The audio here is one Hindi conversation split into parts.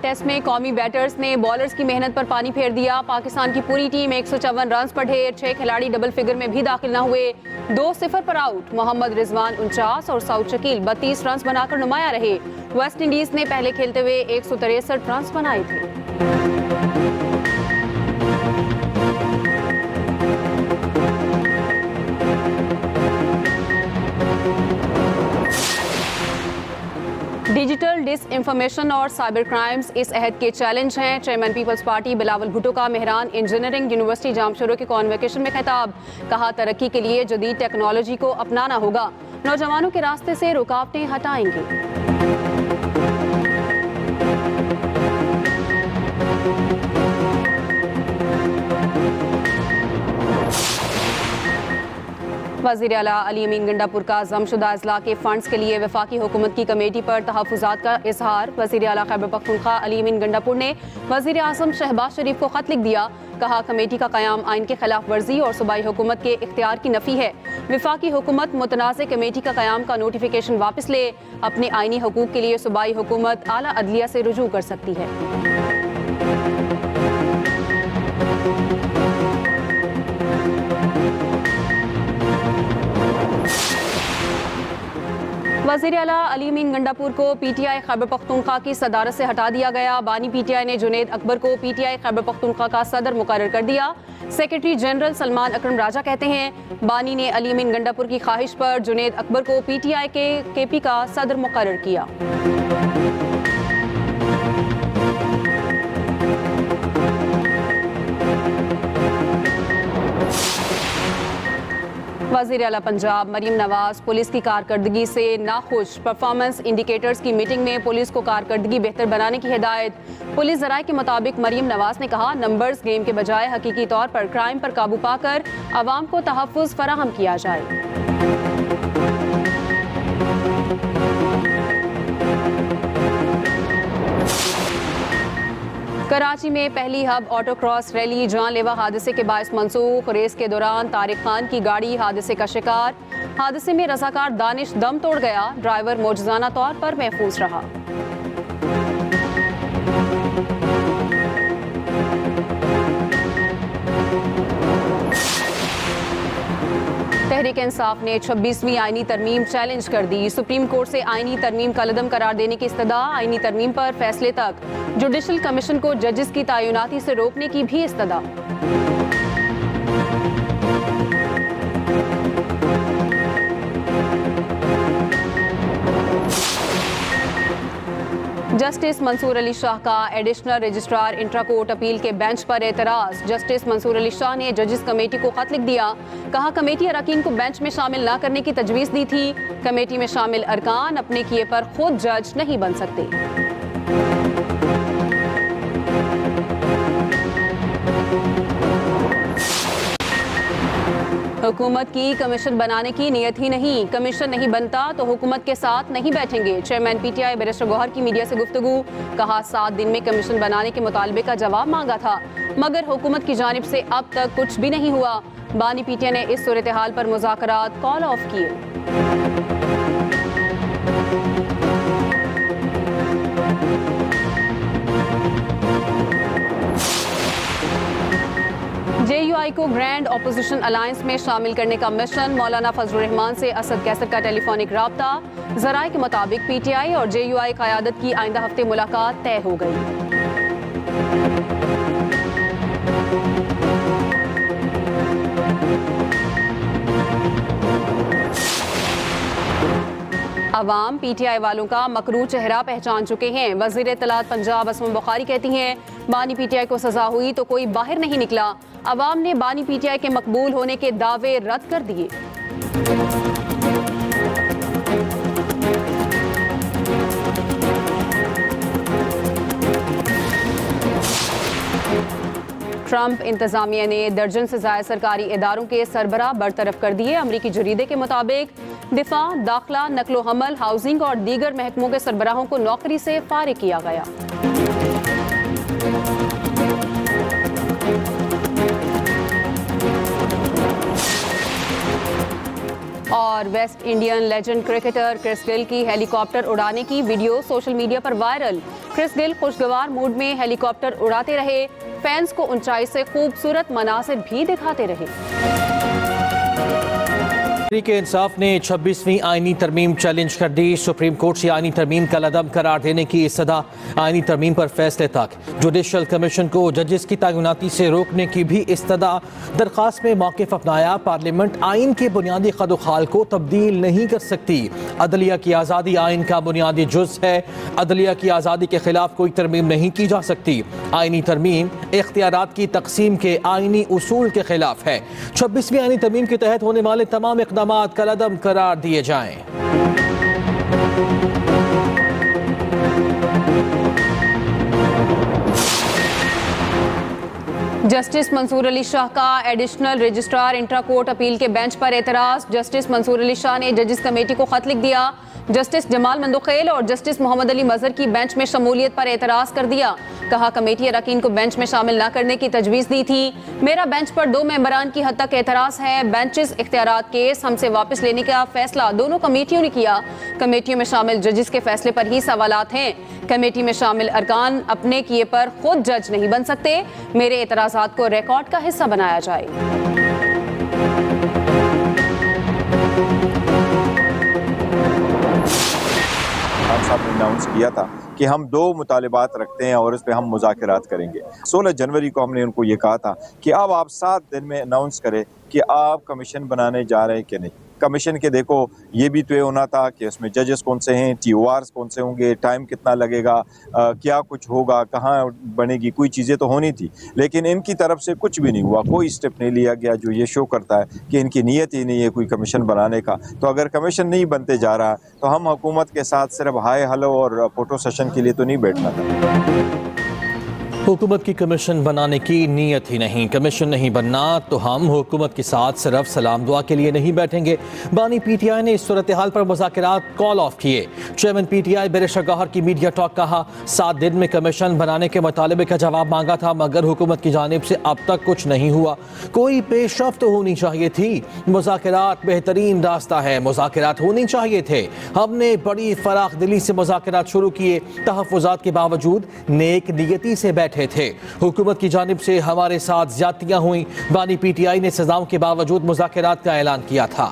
टेस्ट में कौमी बैटर्स ने बॉलर्स की मेहनत पर पानी फेर दिया। पाकिस्तान की पूरी टीम 154 रन पर ढेर, 6 खिलाड़ी डबल फिगर में भी दाखिल न हुए। 2-0 पर आउट। मोहम्मद रिजवान 49 और सऊद शकील 32 रन बनाकर नुमाया रहे। वेस्ट इंडीज ने पहले खेलते हुए 163 रन बनाए थे। डिजिटल डिसइंफॉर्मेशन और साइबर क्राइम्स इस अहद के चैलेंज हैं। चेयरमैन पीपल्स पार्टी बिलावल भुट्टो का मेहरान इंजीनियरिंग यूनिवर्सिटी जामशोरो के कॉन्वोकेशन में खिताब। कहा, तरक्की के लिए जदीद टेक्नोलॉजी को अपनाना होगा, नौजवानों के रास्ते से रुकावटें हटाएंगे। वज़ीर आला अली अमीन गंडापुर का जमशुदा अजला के फंड्स के लिए वफाकी हुकूमत की कमेटी पर तहफ़्फ़ुज़ात का इजहार। वज़ीर आला खैबर पख्तूनख्वा अली अमीन गंडापुर ने वज़ीर आज़म शहबाज शरीफ को खत लिख दिया। कहा, कमेटी का क़याम आइन के खिलाफ वर्जी और सूबाई हुकूमत के इख्तियार की नफ़ी है। वफाकी हुकूमत मुतनाज़ कमेटी का क़याम का नोटिफिकेशन वापस ले। अपने आइनी हकूक़ के लिए सूबाई हुकूमत आला अदलिया से रुजू कर सकती है। वज़ीर आला अली अमीन गंडापुर को पीटीआई खैबर पख्तूनख्वा की सदारत से हटा दिया गया। बानी पीटीआई ने जुनेद अकबर को पीटीआई खैबर पख्तूनख्वा का सदर मुकर्रर कर दिया। सेक्रेटरी जनरल सलमान अकरम राजा कहते हैं, बानी ने अली अमीन गंडापुर की ख्वाहिश पर जुनेद अकबर को पीटीआई के केपी का सदर मुकर्रर किया। वज़ीर आला पंजाब मरीम नवाज पुलिस की कारकर्दगी से नाखुश। परफॉर्मेंस इंडिकेटर्स की मीटिंग में पुलिस को कारकर्दगी बेहतर बनाने की हिदायत। पुलिस ज़राए के मुताबिक मरीम नवाज ने कहा, नंबर्स गेम के बजाय हकीकी तौर पर क्राइम पर काबू पाकर अवाम को तहफ़्फ़ुज़ फराहम किया जाए। कराची में पहली हब ऑटो क्रॉस रैली जानलेवा हादसे के बायस मंसूख। रेस के दौरान तारिक खान की गाड़ी हादसे का शिकार। हादसे में रज़ाकार दानिश दम तोड़ गया। ड्राइवर मौजज़ाना तौर पर महफूज रहा। तहरीक इंसाफ ने 26वीं आईनी तरमीम चैलेंज कर दी। सुप्रीम कोर्ट से आईनी तरमीम का लदम करार देने की इस्तदा। आईनी तरमीम पर फैसले तक जुडिशल कमीशन को जजेस की तैनाती से रोकने की भी इस्तदा। जस्टिस मंसूर अली शाह का additional registrar intra court appeal के बेंच पर एतराज। जस्टिस मंसूर अली शाह ने जजेस कमेटी को खत लिख दिया। कहा, कमेटी अरकान को बेंच में शामिल न करने की तजवीज़ दी थी। कमेटी में शामिल अरकान अपने किए पर खुद जज नहीं बन सकते। हुकूमत की कमीशन बनाने की नीयत ही नहीं। कमीशन नहीं बनता तो हुकूमत के साथ नहीं बैठेंगे। चेयरमैन पीटीआई बैरिस्टर गौहर की मीडिया से गुफ्तगू। कहा, 7 दिन में कमीशन बनाने के मुतालबे का जवाब मांगा था, मगर हुकूमत की जानिब से अब तक कुछ भी नहीं हुआ। बानी पीटीआई ने इस सूरत हाल पर मुज़ाकरात कॉल ऑफ किए। जेयूआई को ग्रैंड ऑपोजिशन अलायंस में शामिल करने का मिशन। मौलाना फजलुर रहमान से असद कैसर का टेलीफोनिक राब्ता। ज़राए के मुताबिक पीटीआई और जेयूआई क़यादत की आइंदा हफ्ते मुलाकात तय हो गई। अवाम पीटीआई वालों का मकरू चेहरा पहचान चुके हैं। वज़ीर इत्तलात पंजाब असमा बुखारी कहती हैं, बानी पीटीआई को सजा हुई तो कोई बाहर नहीं निकला। अवाम ने बानी पीटीआई के मकबूल होने के दावे रद्द कर दिए। ट्रंप इंतजामिया ने दर्जन से ज्यादा सरकारी इदारों के सरबराह बरतरफ कर दिए। अमरीकी जरीदे के मुताबिक दिफा, दाखिला, नकलो हमल, हाउसिंग और दीगर महकमों के सरबराहों को नौकरी से फारिग किया गया। और West Indian legend cricketer Chris Gayle की हेलीकॉप्टर उड़ाने की वीडियो सोशल मीडिया पर वायरल। क्रिस गेल खुशगवार मूड में हेलीकॉप्टर उड़ाते रहे, फैंस को ऊंचाई से खूबसूरत मनासिर भी दिखाते रहे। तहरीक इंसाफ ने 26वीं आईनी तरमीम चैलेंज कर दी। सुप्रीम कोर्ट से आईनी तरमीम का लदम करार देने की इस्तदा, आईनी तरमीम पर फैसले तक। जुडिशल कमीशन को जजेस की तैनाती से रोकने की भी इस्तदा। दरख्वास्त में मौक़िफ़ अपनाया, पार्लियामेंट आइन के बुनियादी क़द-ओ-ख़ाल को तब्दील नहीं कर सकती। अदलिया की आज़ादी आइन का बुनियादी जुज़ है। अदलिया की आज़ादी के खिलाफ कोई तरमीम नहीं की जा सकती। आईनी तरमीम इख्तियारात की तकसीम के आईनी उसूल के खिलाफ है। 26वीं आईनी तरमीम के तहत होने वाले तमाम इक़दामात का लदम करार दिए जाएं। जस्टिस मंसूर अली शाह का additional registrar intra court appeal के बेंच पर एतराज। जस्टिस मंसूर अली शाह ने जजेस कमेटी को खत लिख दिया। जस्टिस जमाल मंदुखेल और जस्टिस मोहम्मद अली मजहर की बेंच में शमूलियत पर एतराज कर दिया। कहा कमेटी अरकान को बेंच में शामिल न करने की तजवीज़ दी थी। मेरा बेंच पर 2 मेंबरान की हद तक एतराज़ है। बेंचेस इख्तियारात केस हमसे वापस लेने का फैसला दोनों कमेटियों ने किया। कमेटियों में शामिल जजेस के फैसले पर ही सवालात हैं। कमेटी में शामिल अरकान अपने किए पर खुद जज नहीं बन सकते। मेरे एतराज़ात को रिकॉर्ड का हिस्सा बनाया जाए। खान साहब ने अनाउंस किया था कि हम 2 मुतालिबात रखते हैं और इस पे हम मुज़ाकरात करेंगे। 16 जनवरी को हमने उनको ये कहा था कि अब आप 7 दिन में अनाउंस करें कि आप कमीशन बनाने जा रहे हैं कि नहीं। कमीशन के देखो ये भी तय होना था कि उसमें जजेस कौन से हैं, TORs कौन से होंगे, टाइम कितना लगेगा, क्या कुछ होगा, कहाँ बनेगी, कोई चीज़ें तो होनी थी। लेकिन इनकी तरफ से कुछ भी नहीं हुआ, कोई स्टेप नहीं लिया गया जो ये शो करता है कि इनकी नीयत ही नहीं है कोई कमीशन बनाने का। तो अगर कमीशन नहीं बनते जा रहा तो हम हुकूमत के साथ सिर्फ हाय हेलो और फोटो सेशन के लिए तो नहीं बैठना था। हुकूमत की कमीशन बनाने की नीयत ही नहीं। कमीशन नहीं बनना तो हम हुकूमत के साथ सिर्फ सलाम दुआ के लिए नहीं बैठेंगे। बानी PTI ने इस सूरत हाल पर मुज़ाकरात कॉल ऑफ किए। चेयरमैन PTI बैरिस्टर गौहर की मीडिया टॉक कहा, 7 दिन में कमीशन बनाने के मुतालबे का जवाब मांगा था मगर हुकूमत की जानिब से अब तक कुछ नहीं हुआ। कोई पेशरफ्त तो होनी चाहिए थी। मुज़ाकरात बेहतरीन रास्ता है, मुज़ाकरात होने चाहिए थे। हमने बड़ी फराख दिली से मुज़ाकरात शुरू किए, तहफ़्फ़ुज़ात के बावजूद नेक नियती से बैठे थे। हुकूमत की जानिब से हमारे साथ ज्यादतियां हुई। बानी PTI ने सजाओं के बावजूद मुज़ाकरात का ऐलान किया था।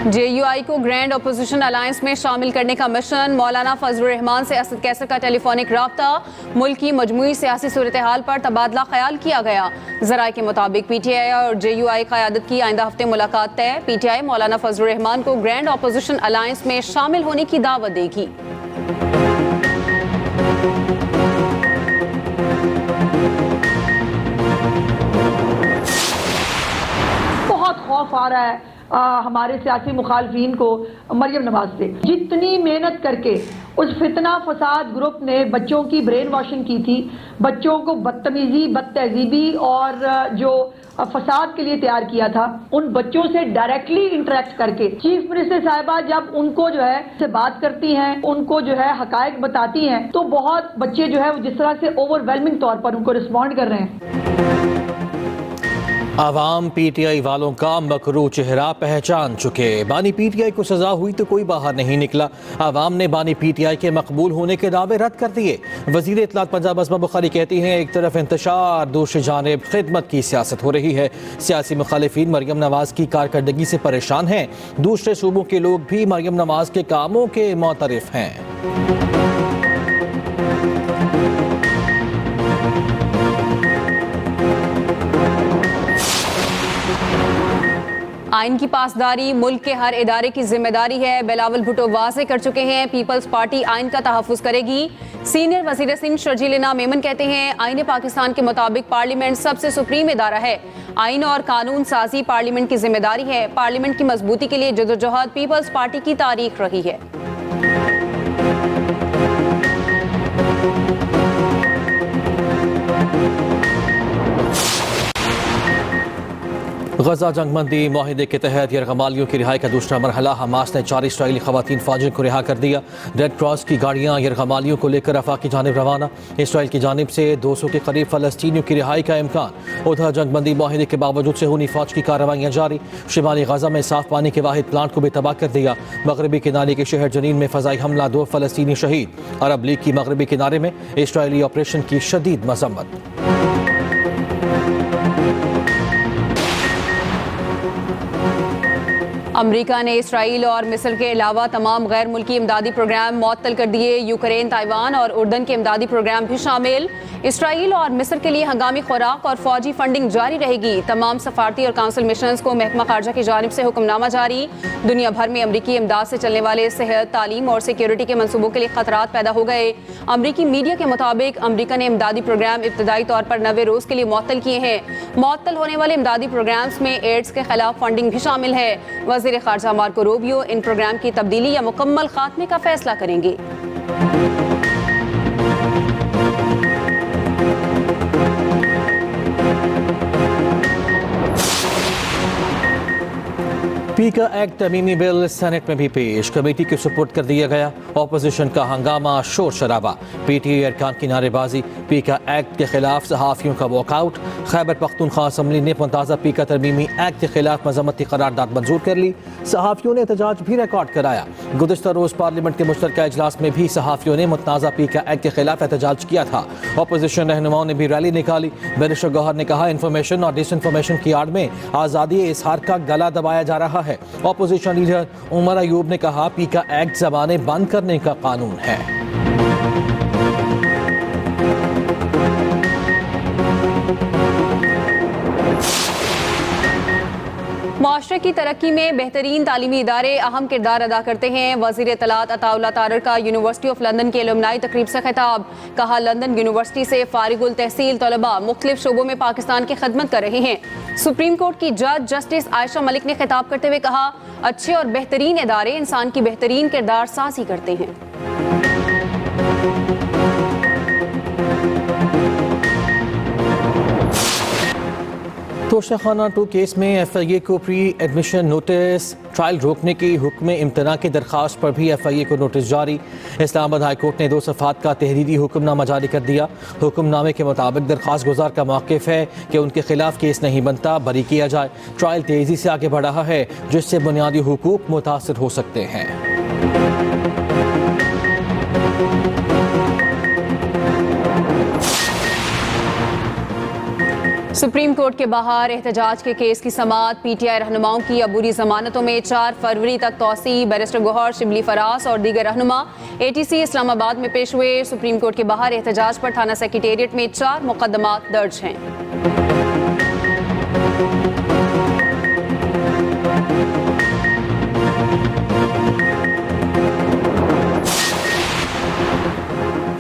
JUI को ग्रैंड अपोजिशन अलायंस में शामिल करने का मिशन। मौलाना फजलुर रहमान से असद कैसर का टेलीफोनिक राब्ता। मुल्क की मजमूई सियासी सूरत हाल पर तबादला ख्याल किया गया। ज़राए के मुताबिक PTI और JUI क़यादत की आइंदा हफ्ते मुलाकात तय। PTI मौलाना फजलुर रहमान को ग्रैंड अपोजिशन अलायंस में शामिल होने की दावत देगी। बहुत खौफ आ रहा है हमारे सियासी मुखालफीन को मरियम नवाज से। जितनी मेहनत करके उस फितना फसाद ग्रुप ने बच्चों की ब्रेन वॉशिंग की थी, बच्चों को बदतमीजी, बदतहजीबी और जो फसाद के लिए तैयार किया था, उन बच्चों से डायरेक्टली इंटरेक्ट करके चीफ मिनिस्टर साहिबा जब उनको जो है से बात करती हैं, उनको जो है हकायक बताती हैं, तो बहुत बच्चे जो है जिस तरह से ओवरवेलमिंग तौर पर उनको रिस्पॉन्ड कर रहे हैं। आवाम PTI वालों का मकरू चेहरा पहचान चुके। बानी PTI को सजा हुई तो कोई बाहर नहीं निकला। आवाम ने बानी PTI के मकबूल होने के दावे रद्द कर दिए। वज़ीर इत्तलात पंजाब असमा बुखारी कहती हैं, एक तरफ इंतशार, दूसरी जानिब खिदमत की सियासत हो रही है। सियासी मुखालिफिन मरियम नवाज की कारकर्दगी से परेशान हैं। दूसरे सूबों के लोग भी मरियम नवाज के कामों के मुतरिफ हैं। आइन की पासदारी मुल्क के हर इदारे की जिम्मेदारी है। बिलावल भुट्टो वाज़ेह कर चुके हैं, पीपल्स पार्टी आइन का तहफ़्फ़ुज़ करेगी। सीनियर वज़ीर सिंध शर्जील इनाम मेमन कहते हैं, आइन पाकिस्तान के मुताबिक पार्लियामेंट सबसे सुप्रीम इदारा है। आइन और कानून साजी पार्लियामेंट की जिम्मेदारी है। पार्लियामेंट की मजबूती के लिए जदोजहद पीपल्स पार्टी की तारीख रही है। गजा जंगबंदी माहिदे के तहत यरगमालियों की रिहाई का दूसरा मरहला। हमास ने 4 इस्राएली खवातीन फौजियों को रिहा कर दिया। रेड क्रॉस की गाड़ियां यरगमालियों को लेकर रफा की जानिब रवाना। इसराइल की जानिब से 200 के करीब फलस्तीनियों की रिहाई का इम्कान। उधर जंगबंदी माहिदे के बावजूद सेहूनी फौज की कार्रवाइयाँ जारी। शिमाली गजा में साफ पानी के वाहिद प्लांट को भी तबाह कर दिया। मगरबी किनारे के शहर जनीन में फजाई हमला, 2 फलस्तीनी शहीद। अरब लीग की मगरबी किनारे में इसराइली ऑपरेशन की शदीद मजम्मत। अमेरिका ने इसराइल और मिस्र के अलावा तमाम गैर मुल्की इमदादी प्रोग्राम मुअत्तल कर दिए। यूक्रेन, ताइवान और उर्दन के इमदादी प्रोग्राम भी शामिल। इसराइल और मिस्र के लिए हंगामी खुराक और फौजी फंडिंग जारी रहेगी। तमाम सफारती और काउंसिल मिशंस को महकमा खारजा की जानिब से हुक्मनामा जारी। दुनिया भर में अमरीकी इमदाद से चलने वाले सेहत, तालीम और सिक्योरिटी के मनसूबों के लिए खतरात पैदा हो गए। अमरीकी मीडिया के मुताबिक अमरीका ने इमदादी प्रोग्राम इब्तदाई तौर पर 90 रोज के लिए मुअत्तल किए हैं। मुअत्तल होने वाले इमदादी प्रोग्राम्स में एड्स के खिलाफ फंडिंग भी शामिल है। वज़ीर ख़ारजा मार्को रूबियो इन प्रोग्राम की तब्दीली या मुकम्मल खात्मे का फैसला करेंगे। पीका एक्ट तमीमी बिल सेनेट में भी पेश, कमेटी के सुपुर्द कर दिया गया। ऑपोजिशन का हंगामा, शोर शराबा, पीटीआई अरकान की नारेबाजी। पीका एक्ट के खिलाफ सहाफ़ियों का वॉकआउट। खैबर पख्तूनख्वा असम्बली ने मुंताज़ा पीका तरमीमी एक्ट के खिलाफ मजम्मती करारदाद मंजूर कर ली। सहाफ़ियों ने एहतजाज भी रिकॉर्ड कराया। गुज़िश्ता रोज़ पार्लियामेंट के मुश्तरका इजलास में भी सहाफ़ियों ने मुतनाज़ा पीका एक्ट के खिलाफ एहतजाज किया था। ऑपोजिशन रहनुमाओं ने भी रैली निकाली। बैरिस्टर गौहर ने कहा, इन्फॉर्मेशन और डिसइन्फॉर्मेशन की आड़ में आज़ादी इज़हार का गला दबाया जा रहा है। ऑपोजिशन लीडर उमर अयूब ने कहा, पीका एक्ट ज़बानें बंद करने का कानून है। माशरे की तरक्की में बेहतरीन तालीमी इदारे अहम किरदार अदा करते हैं। वज़ीर इत्तलात अताउल्लाह तारर का यूनिवर्सिटी ऑफ लंदन के एलुमनाई तकरीब से खिताब। कहा, लंदन यूनिवर्सिटी से फारिगुल तहसील तलबा मुख्तलिफ शोबों में पाकिस्तान की खदमत कर रहे हैं। सुप्रीम कोर्ट की जज जस्टिस आयशा मलिक ने खिताब करते हुए कहा, अच्छे और बेहतरीन इदारे इंसान की बेहतरीन किरदार साजी करते हैं। तोशाखाना 2 केस में FIA को प्री एडमिशन नोटिस, ट्रायल रोकने की हुक्म इम्तना की दरख्वास्त पर भी FIA को नोटिस जारी। इस्लामाबाद हाई कोर्ट ने 2 सफ़ात का तहरीरी हुक्मनामा जारी कर दिया। हुक्मनामे के मुताबिक दरख्वास्त गुजार का मौक़िफ़ है कि उनके खिलाफ केस नहीं बनता, बरी किया जाए। ट्रायल तेज़ी से आगे बढ़ रहा है, जिससे बुनियादी हुकूक मुतासर हो सकते हैं। सुप्रीम कोर्ट के बाहर एहतजाज के केस की समाअत। पीटीआई रहनुमाओं की अबूरी जमानतों में 4 फरवरी तक तौसी। बैरिस्टर गौहर, शिबली फरास और दीगर रहनुमा ATC इस्लामाबाद में पेश हुए। सुप्रीम कोर्ट के बाहर एहतजाज पर थाना सेक्रेटेरिएट में 4 मुकदमात दर्ज हैं।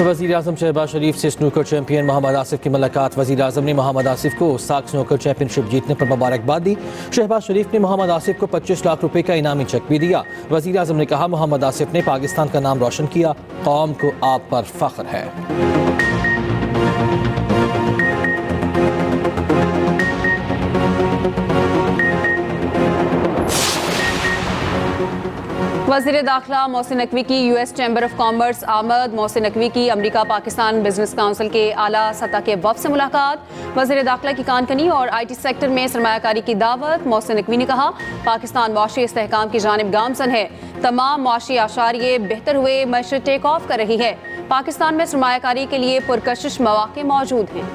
वज़ीर आज़म शहबाज शरीफ से स्नूकर चैंपियन मोहम्मद आसिफ की मुलाकात। वज़ीर आज़म ने मोहम्मद आसिफ को साख स्नूकर चैंपियनशिप जीतने पर मुबारकबाद दी। शहबाज शरीफ ने मोहम्मद आसिफ को 25 लाख रुपए का इनामी चेक भी दिया। वज़ीर आज़म ने कहा, मोहम्मद आसिफ ने पाकिस्तान का नाम रोशन किया, कौम को आप पर फख्र है। वज़ीर दाखिला मोहसिन नकवी की US चैम्बर ऑफ कॉमर्स आमद। मोहसिन नकवी की अमेरिका पाकिस्तान बिजनेस काउंसिल के आला सतह के वफ़द से मुलाकात। वज़ीर दाखिला की कानकनी और IT सेक्टर में सरमायाकारी की दावत। मोहसिन नकवी ने कहा, पाकिस्तान मुआशी इस्तेहकाम की जानिब गामजन है। तमाम मुआशी आशारिये बेहतर हुए मईशत टेक ऑफ कर रही है। पाकिस्तान में सरमायाकारी के लिए पुरकशिश मौके मौजूद हैं।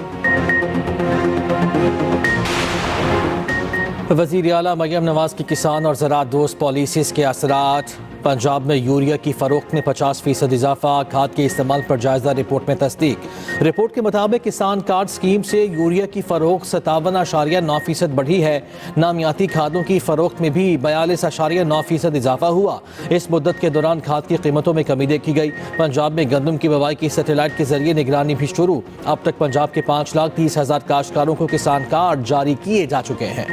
वज़ीर आला मरियम नवाज की किसान और ज़राअत दोस्त पॉलिसीज़ के असरात। पंजाब में यूरिया की फ़रोख्त में 50% इजाफा। खाद के इस्तेमाल पर जायज़ा रिपोर्ट में तस्दीक। रिपोर्ट के मुताबिक किसान कार्ड स्कीम से यूरिया की फ़रोख्त 57.9% बढ़ी है। नामियाती खादों की फ़रोख्त में भी 42.9% इजाफा हुआ। इस मुद्दत के दौरान खाद की कीमतों में कमी देखी गई। पंजाब में गंदम की बुवाई की सैटेलाइट के जरिए निगरानी भी शुरू। अब तक पंजाब के 5,30,000 काश्तकारों को किसान कार्ड जारी किए जा चुके हैं।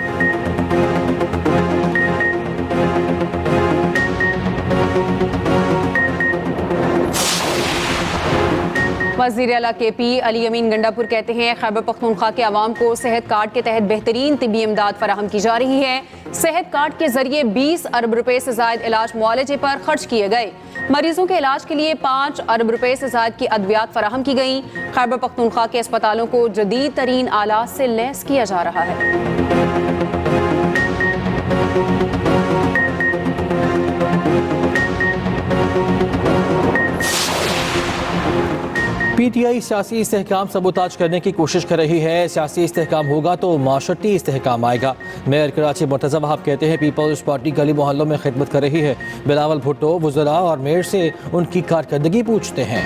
वज़ीर आला KP अली अमीन गंडापुर कहते हैं खैबर पख्तूनख्वा के अवाम को सेहत कार्ड के तहत बेहतरीन तिब्बी इमदाद फराहम की जा रही है। सेहत कार्ड के जरिए 20 अरब रुपए से ज़ायद इलाज मुआलजे पर खर्च किए गए। मरीजों के इलाज के लिए 5 अरब रुपए से ज़ायद की अद्वियात फराहम की गई। खैबर पख्तूनख्वा के अस्पतालों को जदीद तरीन आलात से लैस किया जा रहा है। PTI सियासी इस्तेहकाम सबूताज करने की कोशिश कर रही है। सियासी इस्तेहकाम होगा तो माशरती इस्तेहकाम आएगा। मेयर कराची मुर्तज़ा वहाब कहते हैं पीपल्स पार्टी गली मोहल्लों में खिदमत कर रही है। बिलावल भुट्टो वज़रा और मेयर से उनकी कारकर्दगी पूछते हैं।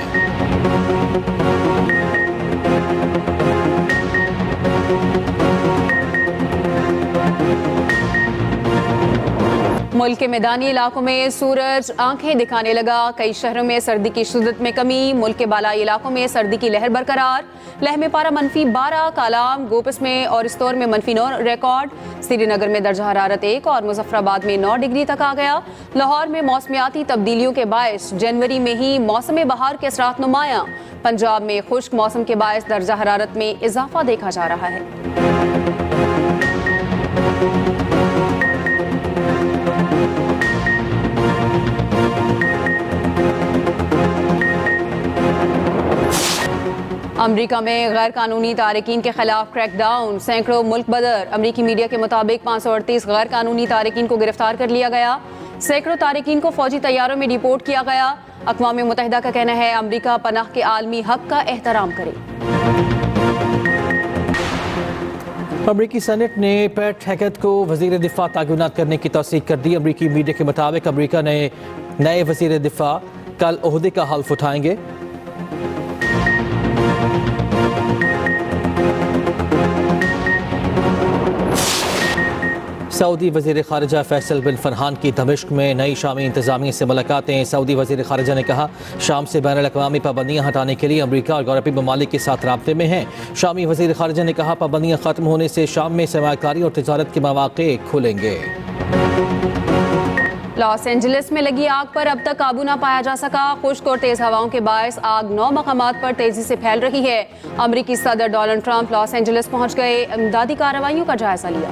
मुल्क के मैदानी इलाकों में सूरज आंखें दिखाने लगा। कई शहरों में सर्दी की शिद्दत में कमी। मुल्क के बालाई इलाकों में सर्दी की लहर बरकरार। लह में पारा -12, कालाम, गोपस में और इस्तौर में -9 रिकॉर्ड। श्रीनगर में दर्जा हरारत 1 और मुजफ्फराबाद में 9 डिग्री तक आ गया। लाहौर में मौसमियाती तब्दीलियों के बायस जनवरी में ही मौसम बहार के असरात नुमायां। पंजाब में खुश्क मौसम के बायस दर्जा हरारत में इजाफा देखा जा रहा है। अमरीका में गैर कानूनी तारकीन के खिलाफ क्रैकडाउन। सैकड़ों मुल्क बदर। अमरीकी मीडिया के मुताबिक 538 गैर कानूनी तारकीन को गिरफ्तार कर लिया गया। सैकड़ों तारकीन को फौजी तैयारों में डिपोर्ट किया गया। अक़वाम मुत्तहिदा का कहना है अमरीका पनाह के आलमी हक का एहतराम करे। अमरीकी सेनेट ने पैट हैकेट को वज़ीर दिफा तैनात करने की तौसीक कर दी। अमरीकी मीडिया के मुताबिक अमरीका ने नए वज़ीर दिफा कल ओहदे का हल्फ उठाएंगे। सऊदी वज़ीर ख़ारिजा फैसल बिन फरहान की दमिश्क में नई शामी इंतज़ामिया से मुलाकातें। सऊदी वज़ीर ख़ारिजा ने कहा शाम से बैनुल अक़वामी पाबंदियाँ हटाने के लिए अमरीका और यूरोपीय ममालिक के साथ राब्ते में हैं। शामी वज़ीर ख़ारिजा ने कहा पाबंदियाँ ख़त्म होने से शाम में सरमायाकारी और तिजारत के मौक़े खुलेंगे। लॉस एंजलिस में लगी आग पर अब तक काबू ना पाया जा सका। खुश्क और तेज हवाओं के बायस आग 9 मकामात पर तेजी से फैल रही है। अमरीकी सदर डोनाल्ड ट्रंप लॉस एंजलिस पहुंच गए। इमदादी कार्रवाइयों का जायजा लिया।